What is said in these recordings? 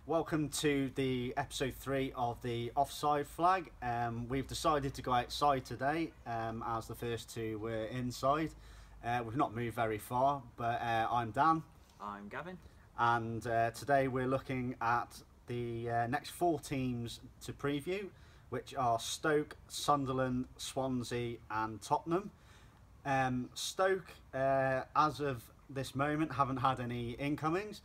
Welcome to the episode 3 of the offside flag. We've decided to go outside today as the first two were inside. We've not moved very far, but I'm Dan. I'm Gavin. And today we're looking at the next 4 teams to preview, which are Stoke, Sunderland, Swansea and Tottenham. Stoke, as of this moment, haven't had any incomings.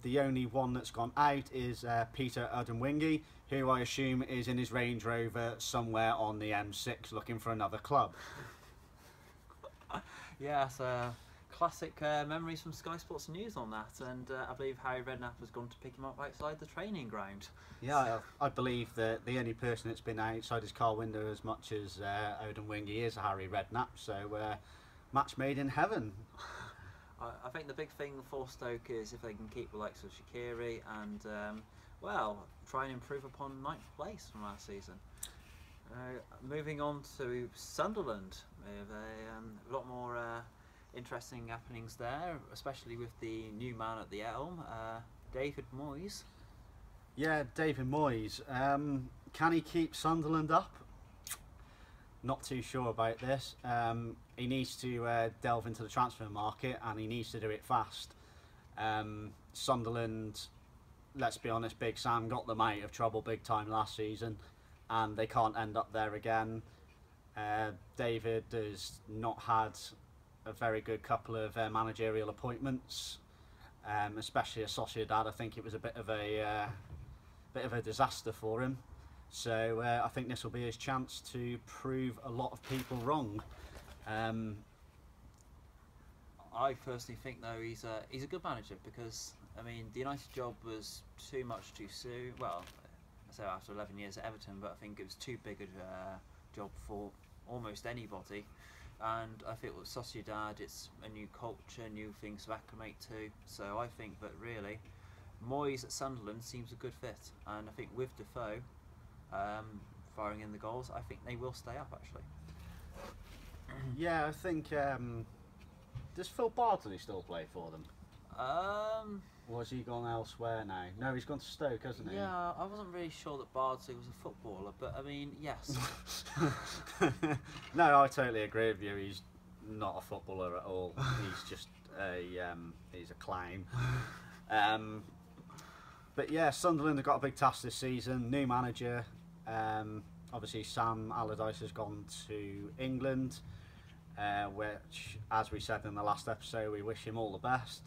The only one that's gone out is Peter Odemwingie, who I assume is in his Range Rover somewhere on the M6 looking for another club. Yeah, so classic memories from Sky Sports News on that, and I believe Harry Redknapp has gone to pick him up outside the training ground. Yeah, I believe that the only person that's been outside his car window as much as Odemwingie is Harry Redknapp, so match made in heaven. I think the big thing for Stoke is if they can keep the likes of Shaqiri and, well, try and improve upon 9th place from last season. Moving on to Sunderland, we have a lot more interesting happenings there, especially with the new man at the helm, David Moyes. Yeah, David Moyes. Can he keep Sunderland up? Not too sure about this. He needs to delve into the transfer market, and he needs to do it fast. Sunderland, let's be honest, Big Sam got them out of trouble big time last season, and they can't end up there again. David has not had a very good couple of managerial appointments, especially at Sociedad. I think it was a bit of a disaster for him. So I think this will be his chance to prove a lot of people wrong. I personally think though he's a good manager, because I mean the United job was too much too soon. Well, I say after 11 years at Everton, but I think it was too big a job for almost anybody. And I think with Sociedad, it's a new culture, new things to acclimate to. So I think that really Moyes at Sunderland seems a good fit, and I think with Defoe firing in the goals, I think they will stay up actually. Yeah, I think does Phil Bardsley still play for them? Or has he gone elsewhere now? No, he's gone to Stoke, hasn't he? Yeah, I wasn't really sure that Bardsley was a footballer, but I mean, yes. No, I totally agree with you. He's not a footballer at all. He's just he's a clown. But yeah, Sunderland have got a big task this season. New manager. Obviously, Sam Allardyce has gone to England, which, as we said in the last episode, we wish him all the best.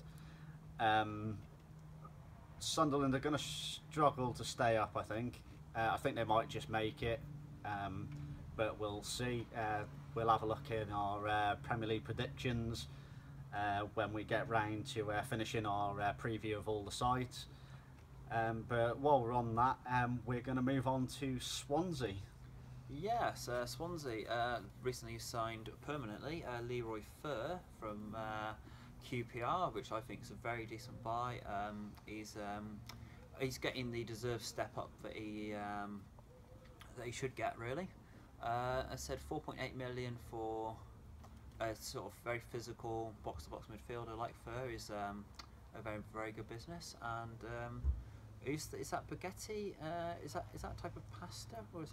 Sunderland are going to struggle to stay up, I think. I think they might just make it, but we'll see. We'll have a look in our Premier League predictions when we get round to finishing our preview of all the sides. But while we're on that, we're going to move on to Swansea. Yes, Swansea recently signed permanently Leroy Fer from QPR, which I think is a very decent buy. He's getting the deserved step up that he should get, really. I said 4.8 million for a sort of very physical box-to-box midfielder like Fer is a very good business. And is that spaghetti? Is that a type of pasta, or is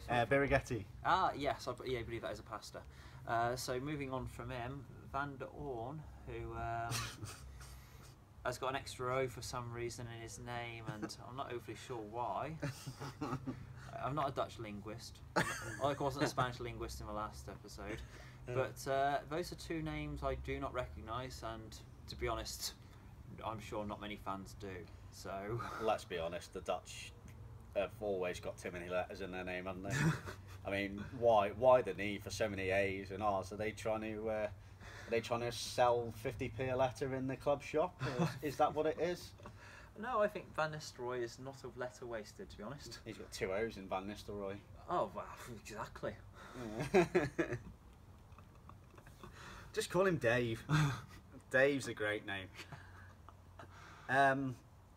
that Birighetti? Ah, yes, I believe that is a pasta. So moving on from him, Van der Orn, who has got an extra O for some reason in his name, and I'm not overly sure why. I'm not a Dutch linguist. I wasn't a Spanish linguist in the last episode. But those are 2 names I do not recognise, and to be honest, I'm sure not many fans do. So let's be honest, the Dutch have always got too many letters in their name, haven't they? I mean, why the need for so many A's and R's? Are they trying to sell 50p a letter in the club shop? Is that what it is? No, I think Van Nistelrooy is not of letter wasted, to be honest. He's got 2 O's in Van Nistelrooy. Oh, well, exactly. Just call him Dave. Dave's a great name.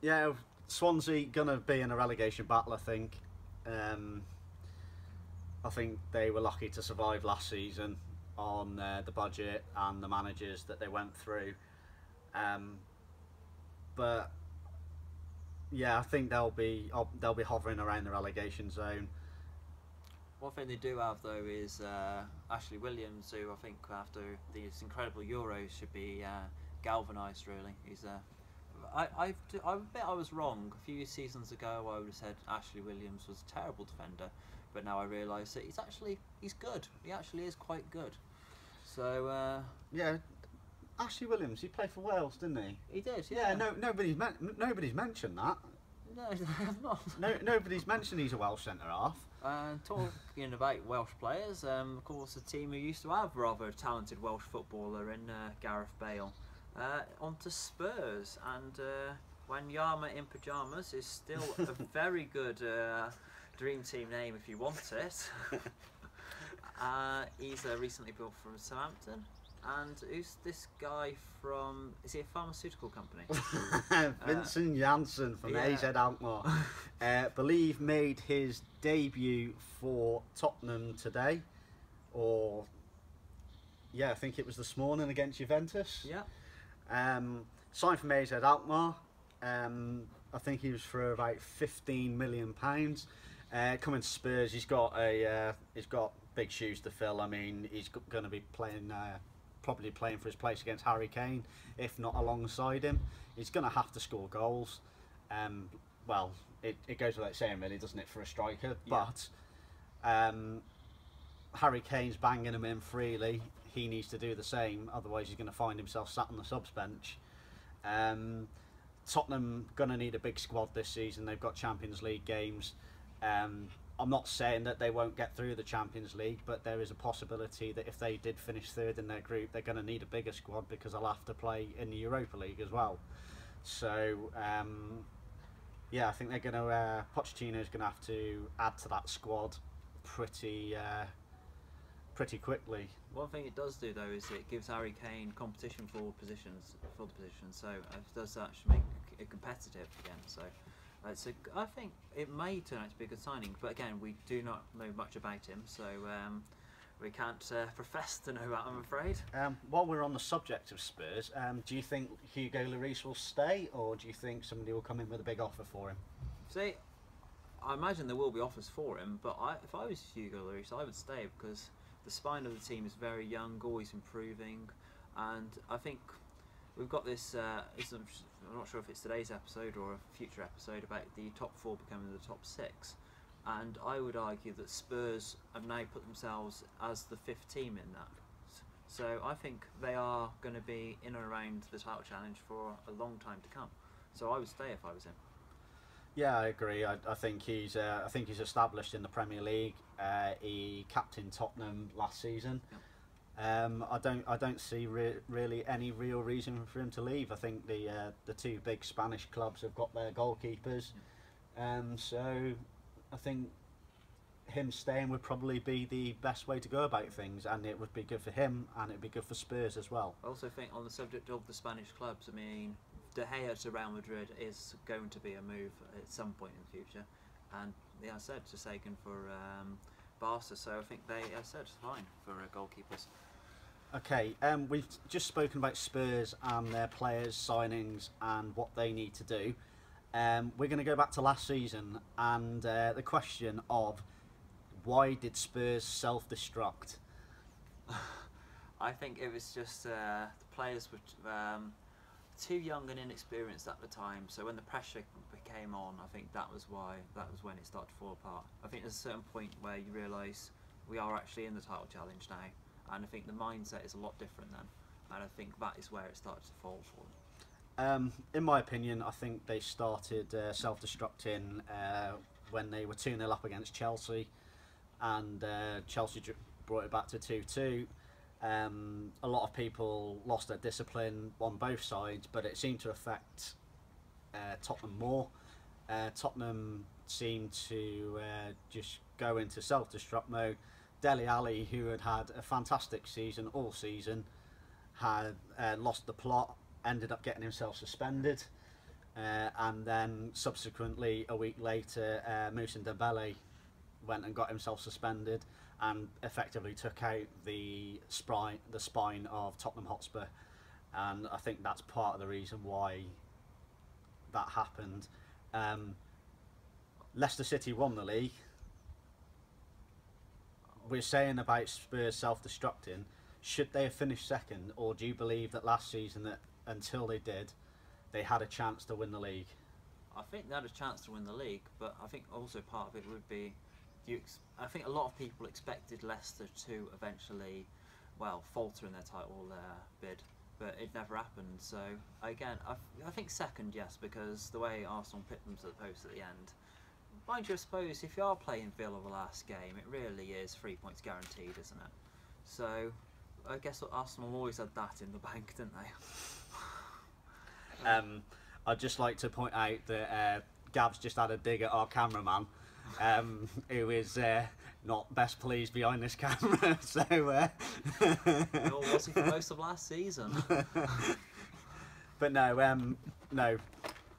Yeah, Swansea gonna be in a relegation battle, I think. I think they were lucky to survive last season on the budget and the managers that they went through. But Yeah, I think they'll be hovering around the relegation zone. One thing they do have though is Ashley Williams, who I think after these incredible Euros should be galvanised. Really, he's I bet I was wrong. A few seasons ago, I would have said Ashley Williams was a terrible defender, but now I realise that he's good. He actually is quite good. So yeah, Ashley Williams, he played for Wales, didn't he? He did. Yeah. No, nobody's mentioned that. No, not. No, nobody's mentioned he's a Welsh centre half. Talking about Welsh players, of course, a team who used to have a rather talented Welsh footballer in Gareth Bale. On to Spurs, and Wanyama in pyjamas is still a very good dream team name if you want it. He's recently built from Southampton. And who's this guy from? Is he a pharmaceutical company? Vincent Janssen from AZ Alkmaar. Believe made his debut for Tottenham today, or I think it was this morning against Juventus. Yeah. Signed from AZ Alkmaar. I think he was for about £15 million. Coming to Spurs, he's got big shoes to fill. I mean, he's going to be playing. Probably playing for his place against Harry Kane, if not alongside him. He's going to have to score goals. Well, it goes without saying, really, doesn't it, for a striker? Yeah. But Harry Kane's banging him in freely. He needs to do the same, otherwise he's going to find himself sat on the subs bench. Tottenham going to need a big squad this season. They've got Champions League games. I'm not saying that they won't get through the Champions League, but there is a possibility that if they did finish third in their group, they're going to need a bigger squad because they'll have to play in the Europa League as well. So, I think they're going to. Pochettino's going to have to add to that squad pretty quickly. One thing it does do though is it gives Harry Kane competition for the positions, so it does actually make it competitive again. So. So I think it may turn out to be a good signing, but again, we do not know much about him, so we can't profess to know that, I'm afraid. While we're on the subject of Spurs, do you think Hugo Lloris will stay, or do you think somebody will come in with a big offer for him? See, I imagine there will be offers for him, but if I was Hugo Lloris, I would stay because the spine of the team is very young, always improving, and I think we've got this. I'm not sure if it's today's episode or a future episode about the top 4 becoming the top 6, and I would argue that Spurs have now put themselves as the 5th team in that. So I think they are going to be in and around the title challenge for a long time to come. So I would stay if I was him. Yeah, I agree. I think he's established in the Premier League. He captained Tottenham last season. Yep. I don't see really any real reason for him to leave. I think the 2 big Spanish clubs have got their goalkeepers, so I think him staying would probably be the best way to go about things, and it would be good for him and it'd be good for Spurs as well. I also think on the subject of the Spanish clubs, I mean, De Gea to Real Madrid is going to be a move at some point in the future, and I said to Sagan for Barca, so I think they said fine for goalkeepers. Okay, we've just spoken about Spurs and their players' signings and what they need to do. We're going to go back to last season and the question of why did Spurs self-destruct? I think it was just the players were too young and inexperienced at the time, so when the pressure came on, I think that was when it started to fall apart. I think there's a certain point where you realise we are actually in the title challenge now. And I think the mindset is a lot different then, and I think that is where it started to fall for them. In my opinion, I think they started self-destructing when they were 2-0 up against Chelsea, and Chelsea brought it back to 2-2. A lot of people lost their discipline on both sides, but it seemed to affect Tottenham more. Tottenham seemed to just go into self-destruct mode. Dele Alli, who had a fantastic season all season, had lost the plot, ended up getting himself suspended, and then subsequently a week later Moussa Dembele went and got himself suspended and effectively took out the spine of Tottenham Hotspur, and I think that's part of the reason why that happened. Leicester City won the league. We're saying about Spurs self-destructing. Should they have finished second, or do you believe that last season, that until they did, they had a chance to win the league? I think they had a chance to win the league, but I think also part of it would be, I think a lot of people expected Leicester to eventually, well, falter in their title bid, but it never happened. So again, I think second, yes, because the way Arsenal picked them to the post at the end. Mind you, I suppose if you are playing Villa the last game, it really is 3 points guaranteed, isn't it? So I guess Arsenal always had that in the bank, didn't they? I'd just like to point out that Gav's just had a dig at our cameraman, who is not best pleased behind this camera. So, Nor was he for most of last season. But no.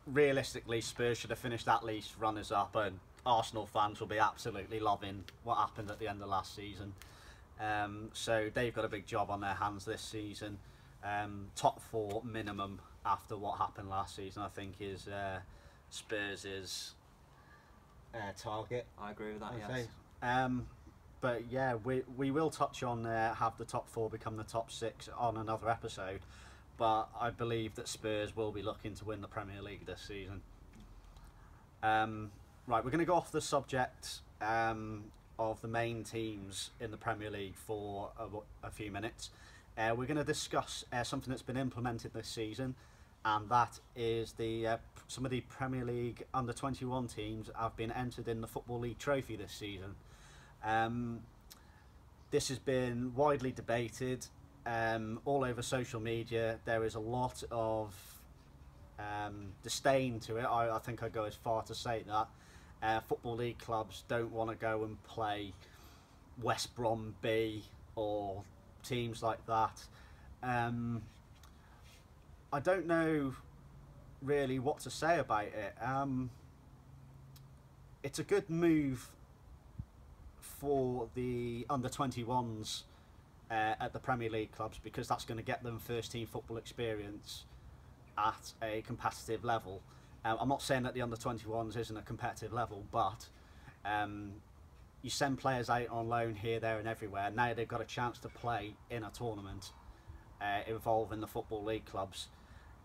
Realistically, Spurs should have finished at least runners-up, and Arsenal fans will be absolutely loving what happened at the end of last season. So they've got a big job on their hands this season. Top 4 minimum after what happened last season, I think, is Spurs' target. I agree with that, yes. But yeah, we will touch on have the top 4 become the top 6 on another episode. But I believe that Spurs will be looking to win the Premier League this season. Right, we're going to go off the subject of the main teams in the Premier League for a few minutes. We're going to discuss something that's been implemented this season, and that is some of the Premier League under-21 teams have been entered in the Football League Trophy this season. This has been widely debated. All over social media. There is a lot of disdain to it. I think I'd go as far to say that Football League clubs don't want to go and play West Brom B or teams like that. I don't know really what to say about it. It's a good move for the under-21s at the Premier League clubs, because that's going to get them first team football experience at a competitive level. I'm not saying that the under-21s isn't a competitive level, but you send players out on loan here, there and everywhere. Now they've got a chance to play in a tournament involving the Football League clubs.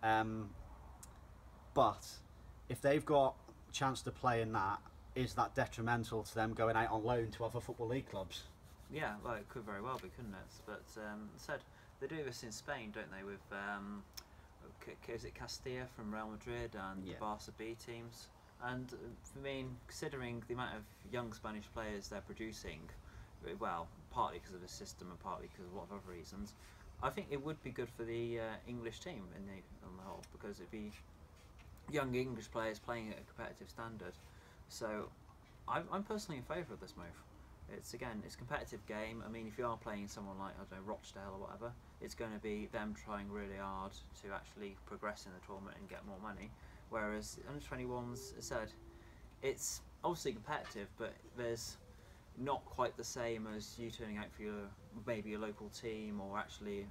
But if they've got a chance to play in that, is that detrimental to them going out on loan to other Football League clubs? Yeah, well, it could very well be, couldn't it? But said they do this in Spain, don't they? With is it Castilla from Real Madrid and the Barca B teams? And for me, considering the amount of young Spanish players they're producing, well, partly because of the system and partly because of a lot of other reasons, I think it would be good for the English team on the whole, because it'd be young English players playing at a competitive standard. So I'm personally in favour of this move. It's a competitive game. I mean, if you are playing someone like, I don't know, Rochdale or whatever, it's going to be them trying really hard to actually progress in the tournament and get more money. Whereas under-21s, as I said, it's obviously competitive, but there's not quite the same as you turning out for maybe your local team or actually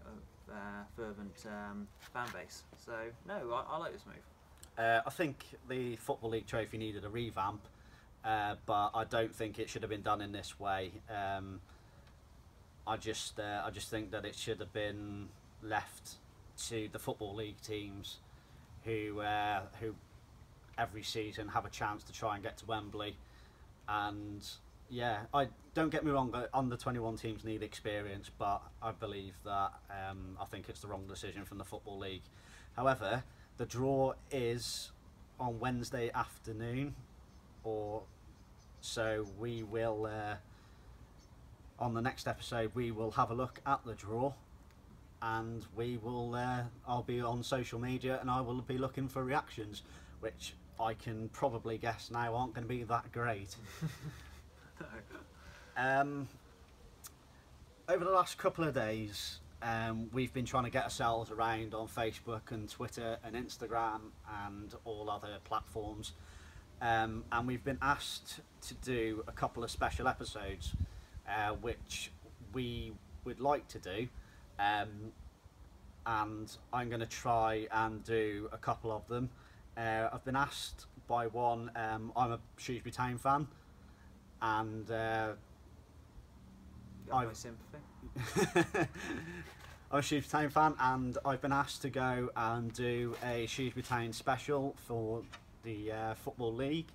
a fervent fan base. So no, I like this move. I think the Football League Trophy needed a revamp. But I don't think it should have been done in this way. I just think that it should have been left to the Football League teams, who every season have a chance to try and get to Wembley. And yeah, I don't get me wrong, that under-21 teams need experience, but I believe that I think it's the wrong decision from the Football League. However, the draw is on Wednesday afternoon, so we will on the next episode we will have a look at the draw, and we will I'll be on social media and I will be looking for reactions, which I can probably guess now aren't going to be that great. Over the last couple of days, we've been trying to get ourselves around on Facebook and Twitter and Instagram and all other platforms. And we've been asked to do a couple of special episodes, which we would like to do, and I'm going to try and do a couple of them. I've been asked by one. I'm a Shrewsbury Town fan, and You have my sympathy. I'm a Shrewsbury Town fan, and I've been asked to go and do a Shrewsbury Town special for the Football League.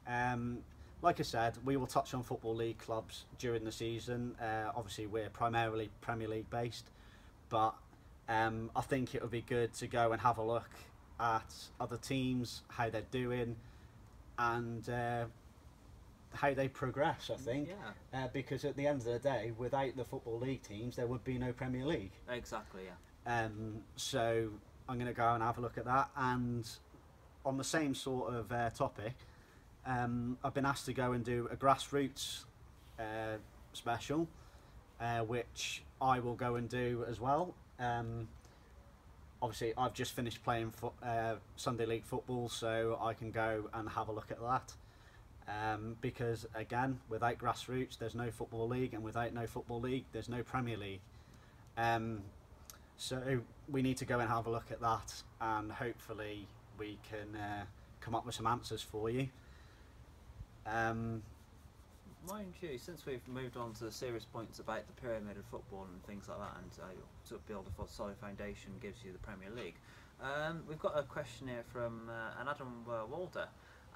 Like I said, we will touch on Football League clubs during the season. Obviously, we're primarily Premier League based, but I think it would be good to go and have a look at other teams, how they're doing, and how they progress, I think. Yeah. Because at the end of the day, without the Football League teams, there would be no Premier League. Exactly, yeah. So I'm going to go and have a look at that. And on the same sort of topic, I've been asked to go and do a grassroots special, which I will go and do as well. Obviously, I've just finished playing Sunday League football, so I can go and have a look at that. Because again, without grassroots, there's no Football League, and without no Football League, there's no Premier League. So we need to go and have a look at that, and hopefully we can come up with some answers for you. Mind you, since we've moved on to the serious points about the pyramid of football and things like that, and sort of build a solid foundation gives you the Premier League, we've got a question here from an Adam Walder,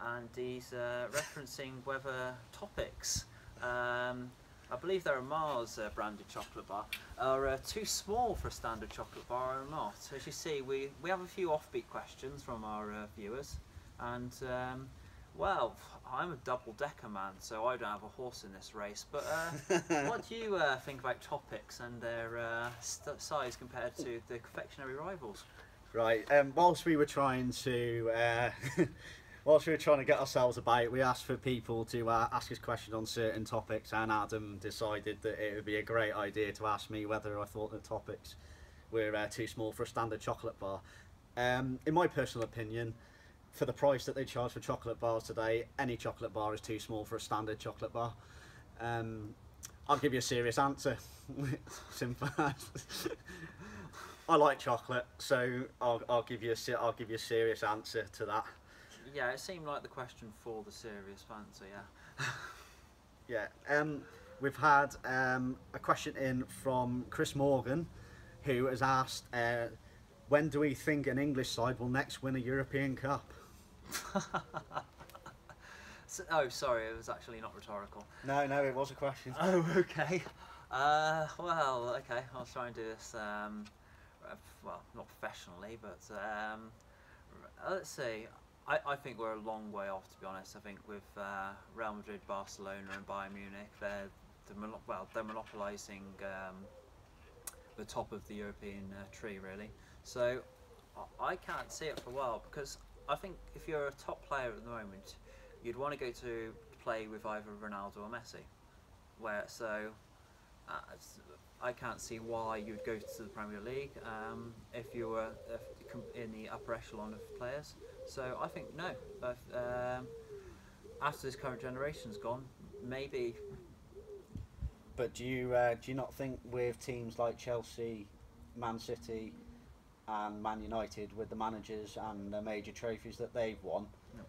and he's referencing whether Topics, I believe they're a Mars branded chocolate bar, are too small for a standard chocolate bar or not. As you see, we have a few offbeat questions from our viewers, and well, I'm a double-decker man, so I don't have a horse in this race. But what do you think about Topics and their size compared to the confectionery rivals? Right. Whilst we were trying to get ourselves about, we asked for people to ask us questions on certain topics, and Adam decided that it would be a great idea to ask me whether I thought the Topics were too small for a standard chocolate bar. In my personal opinion, for the price that they charge for chocolate bars today, any chocolate bar is too small for a standard chocolate bar. I'll give you a serious answer. Simple as. I like chocolate, so I'll give you a serious answer to that. Yeah, it seemed like the question for the serious answer. Yeah. Yeah. We've had a question in from Chris Morgan, who has asked, when do we think an English side will next win a European Cup? Oh, sorry, it was actually not rhetorical. No, it was a question. Oh, okay. Well, okay, I'll try and do this, well, not professionally, but let's see. I think we're a long way off, to be honest. I think with Real Madrid, Barcelona and Bayern Munich, they're monopolising the top of the European tree, really. So I can't see it for a while, because I think if you're a top player at the moment, you'd want to go to play with either Ronaldo or Messi. I can't see why you'd go to the Premier League if you were in the upper echelon of players. So I think no. After this current generation's gone, maybe. But do you not think with teams like Chelsea, Man City, and Man United, with the managers and the major trophies that they've won,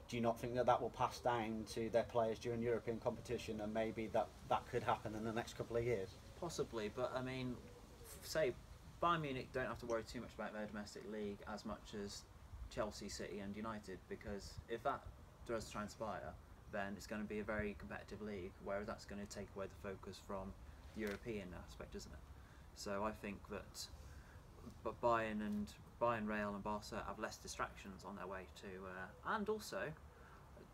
do you not think that will pass down to their players during European competition, and maybe that could happen in the next couple of years? Possibly, but I mean, say Bayern Munich don't have to worry too much about their domestic league as much as Chelsea, City and United, because if that does transpire, then it's going to be a very competitive league, whereas that's going to take away the focus from the European aspect, isn't it? So I think that Bayern, Real and Barca have less distractions on their way to, and also,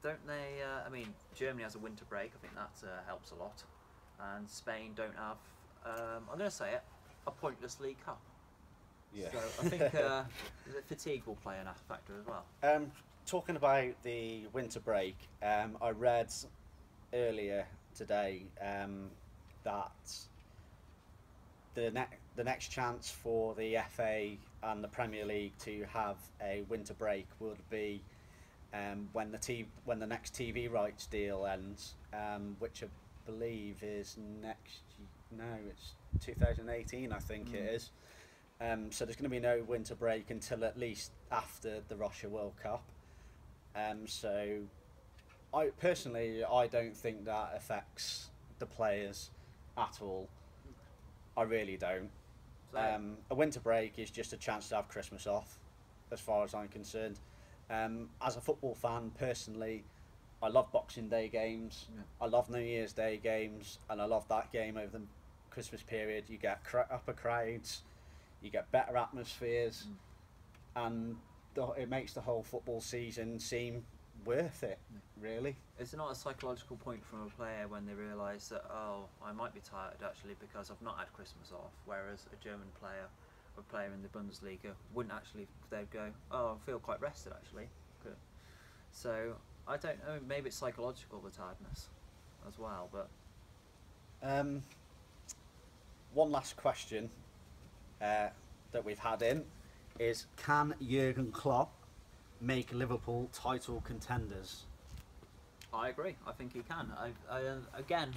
don't they, I mean, Germany has a winter break, I think that helps a lot, and Spain don't have, I'm going to say it, a pointless League Cup. Yeah. So I think fatigue will play a factor as well. Talking about the winter break, I read earlier today that the next chance for the FA and the Premier League to have a winter break would be when the next TV rights deal ends, which I believe is it's 2018, I think it is. So there's going to be no winter break until at least after the Russia World Cup. So I personally, I don't think that affects the players at all. I really don't. A winter break is just a chance to have Christmas off, as far as I'm concerned. As a football fan, personally, I love Boxing Day games. Yeah. I love New Year's Day games, and I love that game over the Christmas period. You get upper crowds, you get better atmospheres, and it makes the whole football season seem worth it, really. Is it not a psychological point from a player when they realise that, oh, I might be tired actually because I've not had Christmas off, whereas a German player or player in the Bundesliga wouldn't actually, they'd go, oh, I feel quite rested actually. Good. So, I don't know, maybe it's psychological, the tiredness as well, but... One last question that we've had in is, can Jurgen Klopp make Liverpool title contenders? I agree. I think he can. Again,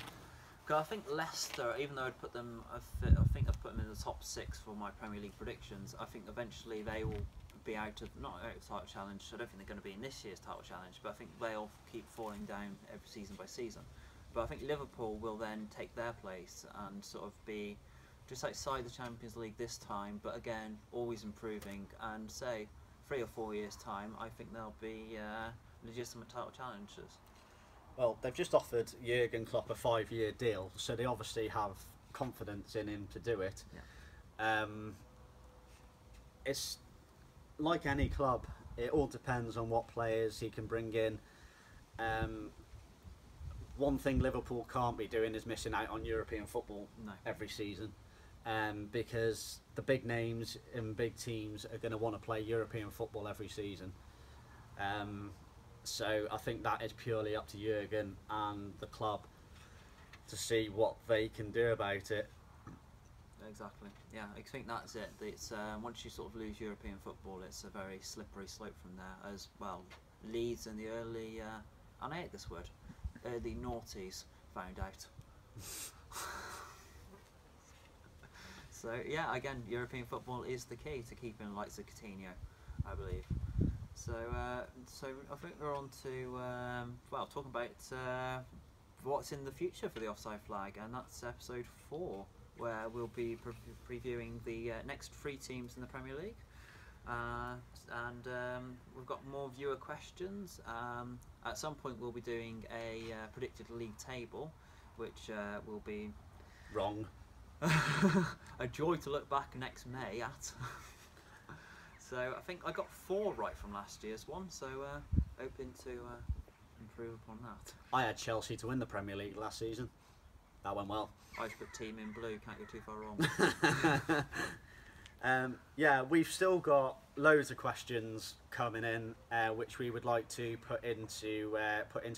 because I think Leicester, even though I'd put them, I think I've put them in the top 6 for my Premier League predictions. I think eventually they will be not out of the title challenge. I don't think they're going to be in this year's title challenge, but I think they'll keep falling down every season by season. But I think Liverpool will then take their place and sort of be just outside the Champions League this time, but again, always improving. And say 3 or 4 years' time, I think they'll be legitimate title challengers. Well, they've just offered Jurgen Klopp a 5-year deal, so they obviously have confidence in him to do it. Yeah. It's like any club, it all depends on what players he can bring in. One thing Liverpool can't be doing is missing out on European football every season, because the big names and big teams are going to want to play European football every season. So I think that is purely up to Jurgen and the club to see what they can do about it. Exactly. Yeah, I think that's it. It's once you sort of lose European football, it's a very slippery slope from there. As well, Leeds in the early, and I hate this word, early noughties found out. So yeah, again, European football is the key to keeping the likes of Coutinho, I believe. So so I think we're on to well, talking about what's in the future for the Offside Flag, and that's episode 4, where we'll be previewing the next 3 teams in the Premier League. And we've got more viewer questions. At some point we'll be doing a predicted league table, which will be wrong. A joy to look back next May at. So I think I got 4 right from last year's one, so hoping to improve upon that. I had Chelsea to win the Premier League last season. That went well. I just put team in blue, can't go too far wrong. Yeah, we've still got loads of questions coming in, which we would like to put into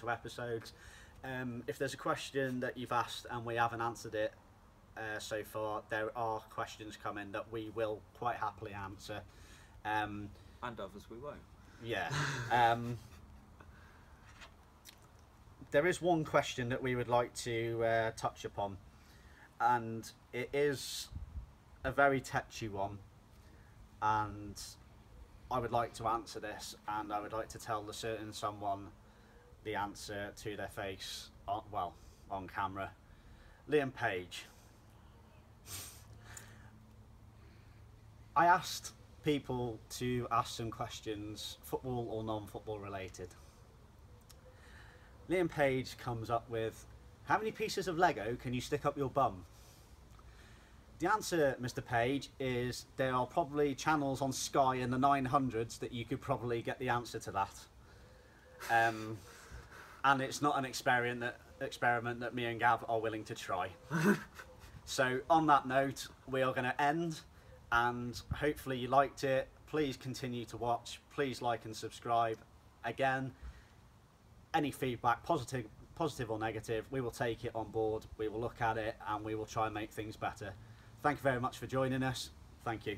episodes. If there's a question that you've asked and we haven't answered it so far, there are questions coming that we will quite happily answer. And others we won't. Yeah. There is one question that we would like to touch upon, and it is a very touchy one, and I would like to answer this, and I would like to tell the certain someone the answer to their face, on camera. Liam Page. I asked people to ask some questions, football or non-football related. Liam Page comes up with, how many pieces of Lego can you stick up your bum? The answer, Mr. Page, is there are probably channels on Sky in the 900s that you could probably get the answer to that. And it's not an experiment that me and Gav are willing to try. So on that note, we are going to end, and hopefully you liked it. Please continue to watch. Please like and subscribe. Again, any feedback, positive or negative, we will take it on board. We will look at it and we will try and make things better. Thank you very much for joining us. Thank you.